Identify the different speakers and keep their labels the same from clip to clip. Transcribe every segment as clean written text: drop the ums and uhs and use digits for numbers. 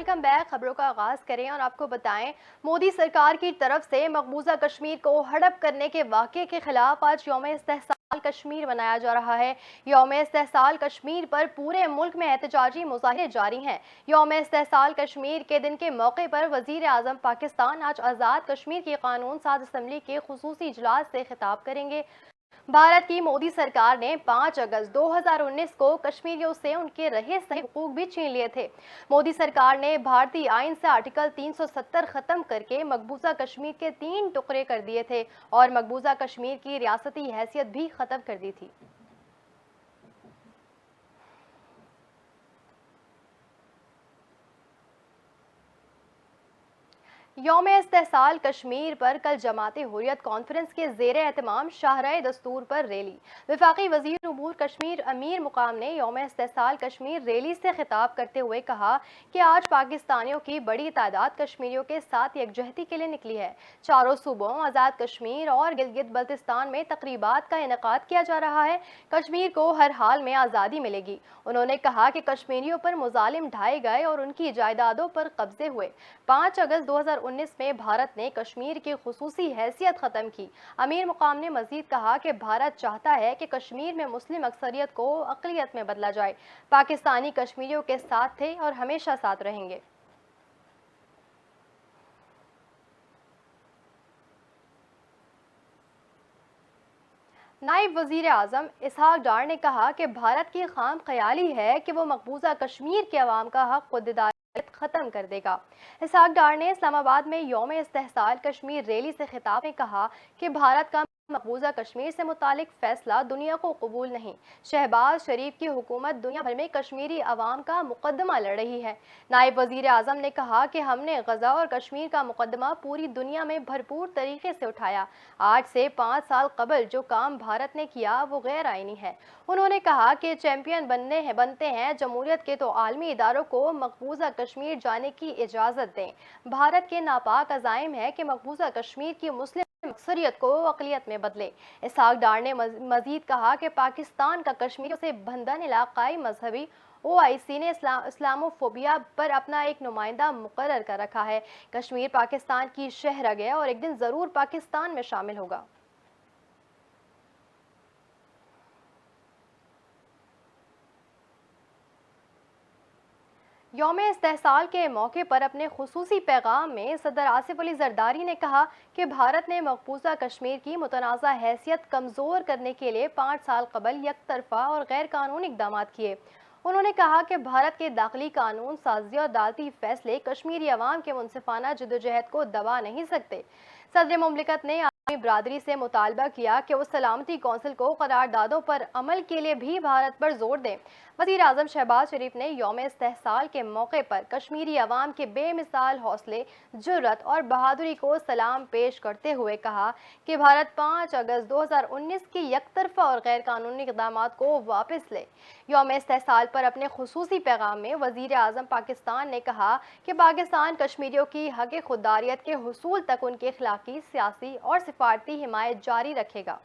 Speaker 1: Welcome back. खबरों का आगाज करें और आपको बताएं, मोदी सरकार की तरफ से मकबूजा कश्मीर को हड़प करने के वाक़े के खिलाफ आज यौम इस्तेहसाल कश्मीर मनाया जा रहा है। यौम इस्तेहसाल कश्मीर पर पूरे मुल्क में एहतजाजी मुजाहरे जारी हैं। यौम इस्तेहसाल कश्मीर के दिन के मौके पर वजीर आज़म पाकिस्तान आज आज़ाद कश्मीर की कानून साज असम्बली के खुसूसी इजलास से खिताब करेंगे। भारत की मोदी सरकार ने 5 अगस्त 2019 को कश्मीरियों से उनके रहे सही हुकूक भी छीन लिए थे। मोदी सरकार ने भारतीय आइन से आर्टिकल 370 खत्म करके मकबूजा कश्मीर के 3 टुकड़े कर दिए थे और मकबूजा कश्मीर की रियासती हैसियत भी खत्म कर दी थी। यौम इस्तेहसाल कश्मीर पर कल जमाते हुर्रियत कॉन्फ्रेंस के ज़ेर एहतमाम शाहराह दस्तूर पर रैली। वफाकी वज़ीर उमूर कश्मीर अमीर मुकाम ने यौम इस्तेहसाल कश्मीर रैली से खिताब करते हुए कहा कि आज पाकिस्तानियों की बड़ी तादाद कश्मीरियों के साथ यकजहती के लिए निकली है। चारों सूबों आज़ाद कश्मीर और गिलगित बल्तिस्तान में तकरीबात का इनेकाद किया जा रहा है। कश्मीर को हर हाल में आज़ादी मिलेगी। उन्होंने कहा कि कश्मीरियों पर मुजालिम ढाए गए और उनकी जायदादों पर कब्जे हुए। 5 अगस्त 2019 में भारत ने कश्मीर की खुसूसी हैसियत ख़त्म की। अमीर मुकाम ने मजीद कहा कि भारत चाहता है कि कश्मीर में मुस्लिम अक्सरियत को अक़लियत में बदला जाए। पाकिस्तानी कश्मीरियों के साथ थे और हमेशा साथ रहेंगे। नायब वजीर आज़म इसहाक डार ने कहा कि भारत की खाम ख्याली है कि वो मकबूजा कश्मीर के अवाम का हक खुददारियत ख़त्म कर देगा। इसहाक डार ने इस्लामाबाद में यौम इस्तेहसाल कश्मीर रैली से खिताब में कहा कि भारत का मकबूजा कश्मीर से मुतालिक फैसला दुनिया को कबूल नहीं। शहबाज शरीफ की हुकूमत दुनिया भर में कश्मीरी अवाम का मुकदमा लड़ रही है। नायब वजीर आज़म ने कहा कि हमने गजा और कश्मीर का मुकदमा पूरी दुनिया में भरपूर तरीके से उठाया। आज से 5 साल कबल जो काम भारत ने किया वो गैर आइनी है। उन्होंने कहा कि चैंपियन बनते हैं जमहूरियत के तो आलमी इदारों को मकबूजा कश्मीर जाने की इजाज़त दें। भारत के नापाक अज़ाइम है कि मकबूजा कश्मीर की मुस्लिम अक्सरियत को अक़लियत में बदले। इसहाक डार ने मजीद कहा कि पाकिस्तान का कश्मीरियों से बंधन इलाकाई मजहबी OIC ने इस्लामोफोबिया पर अपना एक नुमाइंदा मुकर्रर कर रखा है। कश्मीर पाकिस्तान की शह रग है और एक दिन ज़रूर पाकिस्तान में शामिल होगा। यौम इस्तेहसाल के मौके पर अपने खुसूसी पैगाम में सदर आसिफ अली जरदारी ने कहा कि भारत ने मकबूजा कश्मीर की मुतनाज़ा हैसियत कमज़ोर करने के लिए 5 साल कबल यकतरफा और गैर कानूनी इक़दाम किए। उन्होंने कहा कि भारत के दाखिली कानून साजी और अदालती फैसले कश्मीरी अवाम के मुनसिफाना जदोजहद को दबा नहीं सकते। सदर मुमलिकत ने आलमी बरादरी से मुतालबा किया कि वो सलामती कौंसिल को करारदादों पर अमल के लिए भी भारत पर जोर दें। वज़ीर आज़म शहबाज शरीफ ने यौम इस्तेहसाल के मौके पर कश्मीरी अवाम के बेमिसाल हौसले, जुर्रत और बहादुरी को सलाम पेश करते हुए कहा कि भारत 5 अगस्त 2019 की यकतरफा और गैर कानूनी इक़दाम को वापस ले। यौम इस्तेहसाल पर अपने खुसूसी पैगाम में वज़ीर आज़म पाकिस्तान ने कहा कि पाकिस्तान कश्मीरियों की हक़ खुददारियत के हुसूल तक उनकी अखलाकी, सियासी और सिफारती हिमायत जारी रखेगा।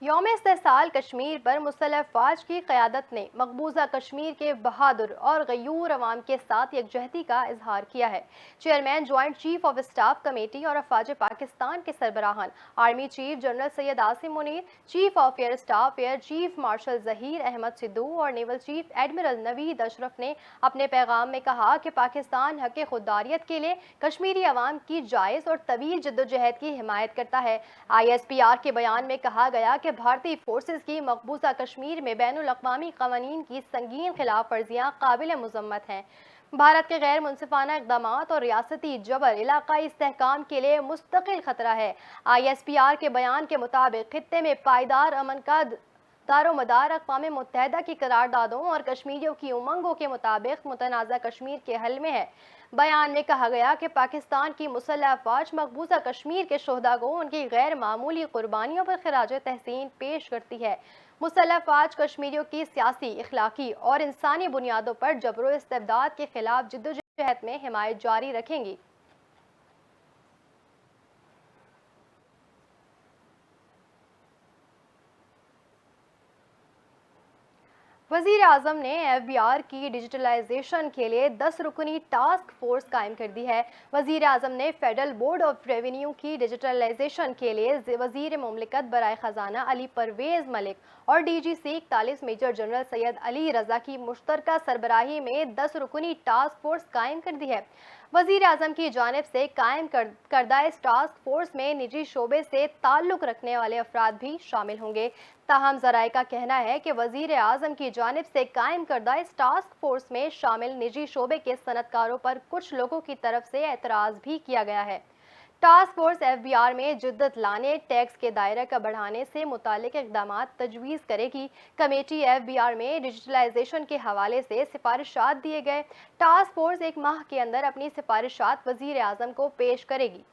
Speaker 1: यौम इस्तेहसाल कश्मीर पर मुसल्लह फ़ौज की क़यादत ने मकबूजा कश्मीर के बहादुर और गयूर अवाम के साथ यकजहती का इजहार किया है। Chairman joint chief of staff committee और अफवाज पाकिस्तान के सरबराहान army chief general Syed Asim Munir, chief of air staff air chief marshal Zaheer Ahmed Sidhu और naval chief admiral Naveed Ashraf ने अपने पैगाम में कहा कि पाकिस्तान हक़ खुददारियत के लिए कश्मीरी अवाम की जायज़ और तवील जद्दोजहद की हिमायत करता है। ISPR के बयान में कहा गया कि भारतीय फोर्सेज की मकबूजा कश्मीर में बैनुल अक़वामी क़वानीन की संगीन खिलाफ वर्जियाँ काबिल मज़म्मत हैं। भारत के गैर मुनसिफाना इक़दामात और रियासती जबर इलाकाई इस्तेहकाम के लिए मुस्तकिल खतरा है। ISPR के बयान के मुताबिक खित्ते में पायदार अमन का दारोमदार अक़वाम मुत्तहिदा की करारदादों और कश्मीरियों की उमंगों के मुताबिक मुतनाज़ा कश्मीर के हल में है। बयान में कहा गया कि पाकिस्तान की मुसल्लह फ़ौज मकबूजा कश्मीर के शोहदा को उनकी गैर मामूली कुर्बानियों पर खिराज तहसीन पेश करती है। मुसल्लह फ़ौज कश्मीरियों की सियासी, इखलाकी और इंसानी बुनियादों पर जबरो इस्तेबदाद के खिलाफ जिद्दोजहद में हिमायत जारी रखेंगी। वजीर आजम ने FBR की डिजिटलाइजेशन के लिए 10 रुकनी टास्क फोर्स कायम कर दी है। वजीर आजम ने फेडरल बोर्ड ऑफ रेवेन्यू की डिजिटलाइजेशन के लिए वजीर मुमलिकत बराए खजाना अली परवेज मलिक और DGC 41 major general Syed Ali Raza की मुश्तरका सरबराही में 10 रुकनी टास्क फोर्स कायम कर दी है। वजीर आजम की जानिब से कायम करदा इस टास्क फोर्स में निजी शोबे से ताल्लुक रखने वाले अफराद भी शामिल होंगे। ताहम जराए का कहना है कि वजीर आजम की जानिब से कायम करदा इस टास्क फोर्स में शामिल निजी शोबे के सनतकारों पर कुछ लोगों की तरफ से एतराज़ भी किया गया है। टास्क फोर्स FBR में जिद्दत लाने, टैक्स के दायरे का बढ़ाने से मुतालिक इक़दामात तजवीज़ करेगी। कमेटी FBR में डिजिटलाइजेशन के हवाले से सिफारिशात दिए गए। टास्क फोर्स एक माह के अंदर अपनी सिफारिशात वज़ीर आज़म को पेश करेगी।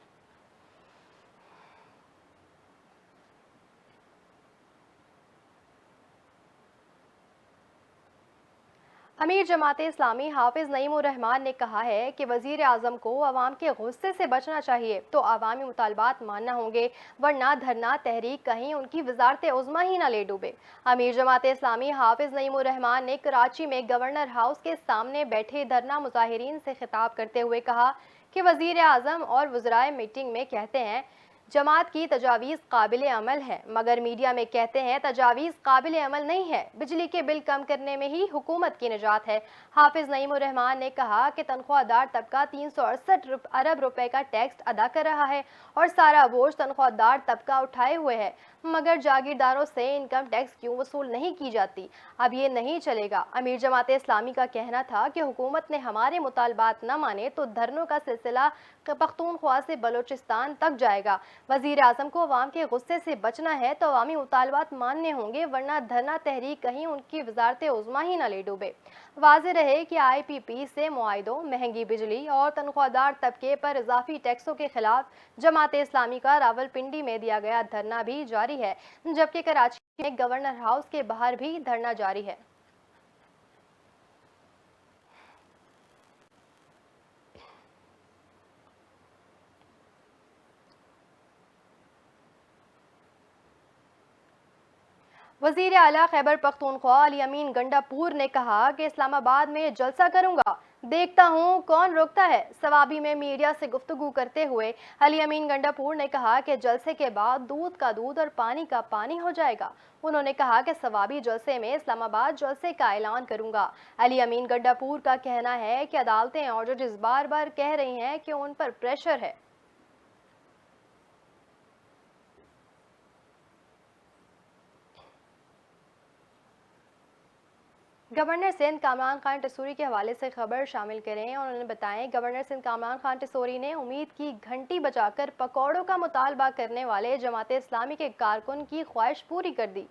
Speaker 1: अमीर जमात इस्लामी हाफिज नईमुर रहमान ने कहा है कि वजीर आजम को अवाम के गुस्से से बचना चाहिए तो अवामी मुतालबात मानना होंगे, वरना धरना तहरीक कहीं उनकी वजारत उज़्मा ही ना ले डूबे। अमीर जमात इस्लामी हाफिज नईमुर रहमान ने कराची में गवर्नर हाउस के सामने बैठे धरना मुजाहिरीन से खिताब करते हुए कहा कि वजीर आजम और वज़राए मीटिंग में कहते हैं जमात की तजावीज़ काबिल अमल है, मगर मीडिया में कहते हैं तजावीज़ काबिल अमल नहीं है। बिजली के बिल कम करने में ही हुकूमत की निजात है। हाफिज नईमुर रहमान ने कहा कि तनख्वाहदार तबका 368 अरब रुपए का टैक्स अदा कर रहा है और सारा बोझ तनख्वाहदार तबका उठाए हुए है, मगर जागीरदारों से इनकम टैक्स क्यों वसूल नहीं की जाती। अब ये नहीं चलेगा। अमीर जमात इस्लामी का कहना था कि हुकूमत ने हमारे मुतालबात न माने तो धरनों का सिलसिला पख्तूनख्वा से बलोचिस्तान तक जाएगा। वजीर आजम को अवाम के गुस्से से बचना है तो अवामी मुतालबात मानने होंगे, वरना धरना तहरीक कहीं उनकी वजारत उज़्मा ही न ले डूबे। वाज़ेह रहे कि IPP से मुआहिदों, महंगी बिजली और तनख्वाहदार तबके पर इजाफी टैक्सों के खिलाफ जमात इस्लामी का रावलपिंडी में दिया गया धरना भी जारी है, जबकि कराची में गवर्नर हाउस के बाहर भी धरना जारी है। वजीर आला खैबर पख्तूनख्वा अली अमीन गंडापुर ने कहा कि इस्लामाबाद में जलसा करूंगा, देखता हूं कौन रोकता है। सवाबी में मीडिया से गुफ्तगू करते हुए अली अमीन गंडापुर ने कहा कि जलसे के बाद दूध का दूध और पानी का पानी हो जाएगा। उन्होंने कहा कि सवाबी जलसे में इस्लामाबाद जलसे का ऐलान करूंगा। अली अमीन गंडापुर का कहना है कि अदालतें और जजेस बार बार कह रही हैं कि उन पर प्रेशर है। गवर्नर सिंध कामरान खान टसूरी के हवाले से खबर शामिल करें और उन्होंने बताएं गवर्नर सिंध कामरान खान टसूरी ने उम्मीद की घंटी बजाकर पकौड़ों का मुतालबा करने वाले जमात इस्लामी के कारकुन की ख्वाहिश पूरी कर दी।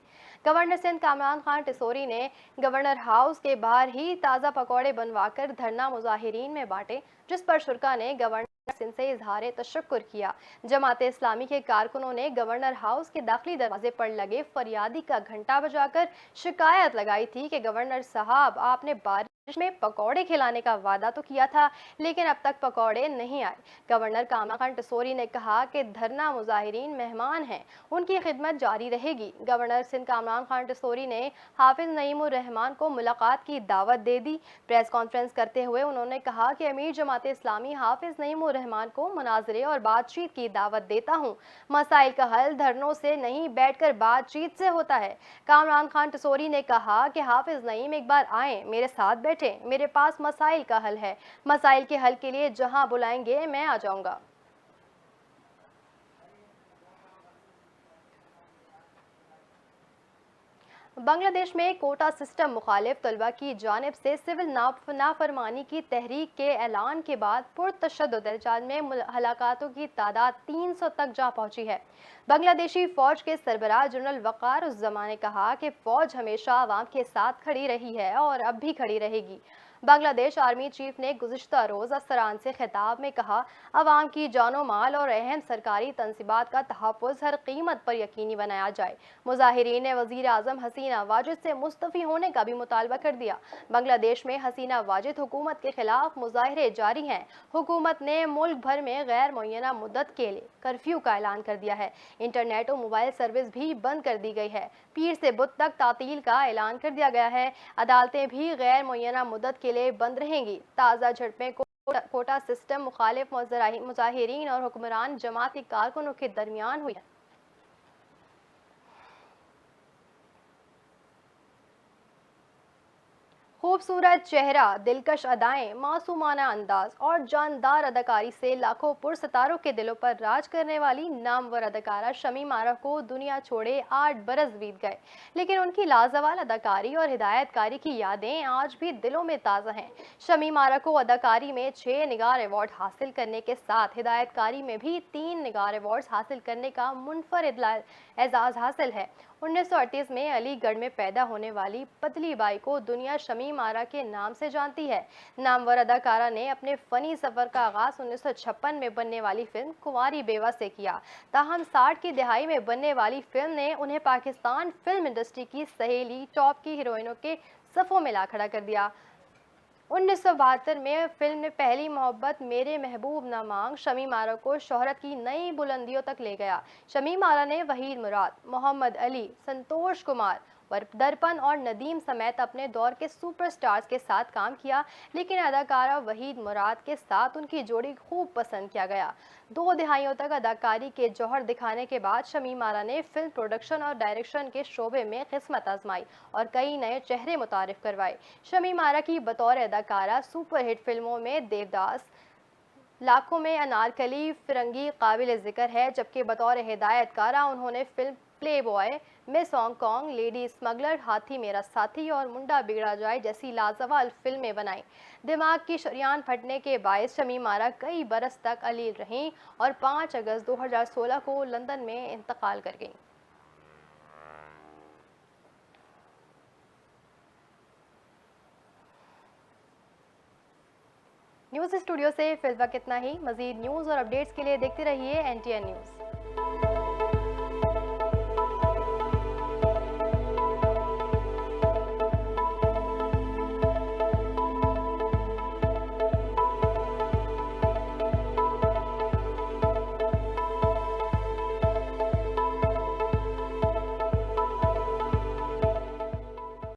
Speaker 1: गवर्नर सिंध कामरान खान टसूरी ने गवर्नर हाउस के बाहर ही ताज़ा पकौड़े बनवाकर धरना मुजाहिरीन में बांटे, जिस पर शुरका ने गवर्नर सिंध से इजहार तशक्कुर किया। जमात इस्लामी के कारकुनों ने गवर्नर हाउस के दाखिली दरवाजे पर लगे फरियादी का घंटा बजाकर शिकायत लगाई थी कि गवर्नर साहब, आपने बारिश में पकौड़े खिलाने का वादा तो किया था, लेकिन अब तक पकौड़े नहीं आए। गवर्नर कामरान खान टसूरी ने कहा कि धरना मुजाहिरीन मेहमान हैं, उनकी खिदमत जारी रहेगी। गवर्नर सिंध कामरान खान टसूरी ने हाफिज नईमुर रहमान को मुलाकात की दावत दे दी। प्रेस कॉन्फ्रेंस करते हुए उन्होंने कहा कि अमीर जमात इस्लामी हाफिज नईमुर रहमान को मुनाजरे और बातचीत की दावत देता हूँ। मसाइल का हल धरनों से नहीं, बैठकर बातचीत से होता है। कामरान खान टसूरी ने कहा कि हाफिज नईम एक बार आए, मेरे साथ बैठे, मेरे पास मसाइल का हल है। मसाइल के हल के लिए जहां बुलाएंगे मैं आ जाऊंगा। बांग्लादेश में कोटा सिस्टम मुखालिफ तलबा की जानिब से सिविल नाफरमानी की तहरीक के ऐलान के बाद पुरतशद्दुद एहतजाज में हलाकातों की तादाद 300 तक जा पहुंची है। बांग्लादेशी फौज के सरबराह जनरल वक़ार उज़्ज़मा ने कहा कि फौज हमेशा आवाम के साथ खड़ी रही है और अब भी खड़ी रहेगी। بنگلہ دیش آرمی چیف نے گزشتہ روز افسران سے خطاب میں کہا، عوام کی جان و مال اور اہم سرکاری تنصیبات کا تحفظ ہر قیمت پر یقینی بنایا جائے۔ مظاہرین نے وزیر اعظم حسینہ واجد سے مستعفی ہونے کا بھی مطالبہ کر دیا۔ بنگلہ دیش میں حسینہ واجد حکومت کے خلاف مظاہرے جاری ہیں۔ حکومت نے ملک بھر میں غیر معینہ مدت کے لیے کرفیو کا اعلان کر دیا ہے۔ انٹرنیٹ و موبائل سروس بھی بند کر دی گئی ہے۔ پیر سے بدھ تک تعطیل کا اعلان کر دیا گیا ہے۔ عدالتیں بھی غیر معینہ مدت کے لیے بند رہیں گی۔ تازہ جھڑپیں کوٹا سسٹم مخالف مظاہرین اور حکمران جماعت کے کارکنوں کے درمیان ہوئی۔ خوبصورت چہرہ، دلکش ادائیں، معصومانہ انداز اور جاندار اداکاری سے لاکھوں پرستاروں کے دلوں پر راج کرنے والی نامور اداکارہ شمیم ارا کو دنیا چھوڑے 8 برس بیت گئے، لیکن ان کی لازوال اداکاری اور ہدایت کاری کی یادیں آج بھی دلوں میں تازہ ہیں۔ شمیم ارا کو اداکاری میں 6 نگار ایوارڈ حاصل کرنے کے ساتھ ہدایت کاری میں بھی 3 نگار ایوارڈز حاصل کرنے کا منفرد اعزاز حاصل ہے۔ 1938 میں علی گڑھ میں پیدا ہونے والی پتلی بائی کو دنیا شمیم ارا کے نام سے جانتی ہے۔ نامور اداکارہ نے اپنے فنی سفر کا آغاز 1956 میں بننے والی فلم کنواری بیوہ سے کیا، تاہم 60 کی دہائی میں بننے والی فلم نے انہیں پاکستان فلم انڈسٹری کی سہیلی ٹاپ کی ہیروئنوں کے صفوں میں لا کھڑا کر دیا۔ 1972 میں فلم نے پہلی محبت میرے محبوب نہ مانگ شمیم ارا کو شہرت کی نئی بلندیوں تک لے گیا۔ شمیم ارا نے وحید مراد، محمد علی، سنتوش کمار، درپن اور ندیم سمیت اپنے دور کے سپر سٹارز کے ساتھ کام کیا، لیکن اداکارہ وحید مراد کے ساتھ ان کی جوڑی خوب پسند کیا گیا۔ 2 دہائیوں تک اداکاری کے جوہر دکھانے کے بعد شمیم ارا نے فلم پروڈکشن اور ڈائریکشن کے شعبے میں قسمت آزمائی اور کئی نئے چہرے متعارف کروائے۔ شمیم ارا کی بطور اداکارہ سپر ہٹ فلموں میں دیوداس، لاکھوں میں انارکلی، فرنگی قابل ذکر ہے، جبکہ بطور ہدایت کارہ انہوں نے فلم پلے بوائے، مس ہانگ کانگ، لیڈی اسمگلر، ہاتھی میرا ساتھی اور منڈا بگڑا جائے جیسی لازوال فلمیں بنائیں۔ دماغ کی شریان پھٹنے کے باعث شمیم ارا کئی برس تک علیل رہیں اور 5 اگست 2016 کو لندن میں انتقال کر گئیں۔ نیوز اسٹوڈیو سے فی الوقت اتنا ہی۔ مزید نیوز اور اپڈیٹس کے لیے دیکھتے رہیے NTN نیوز۔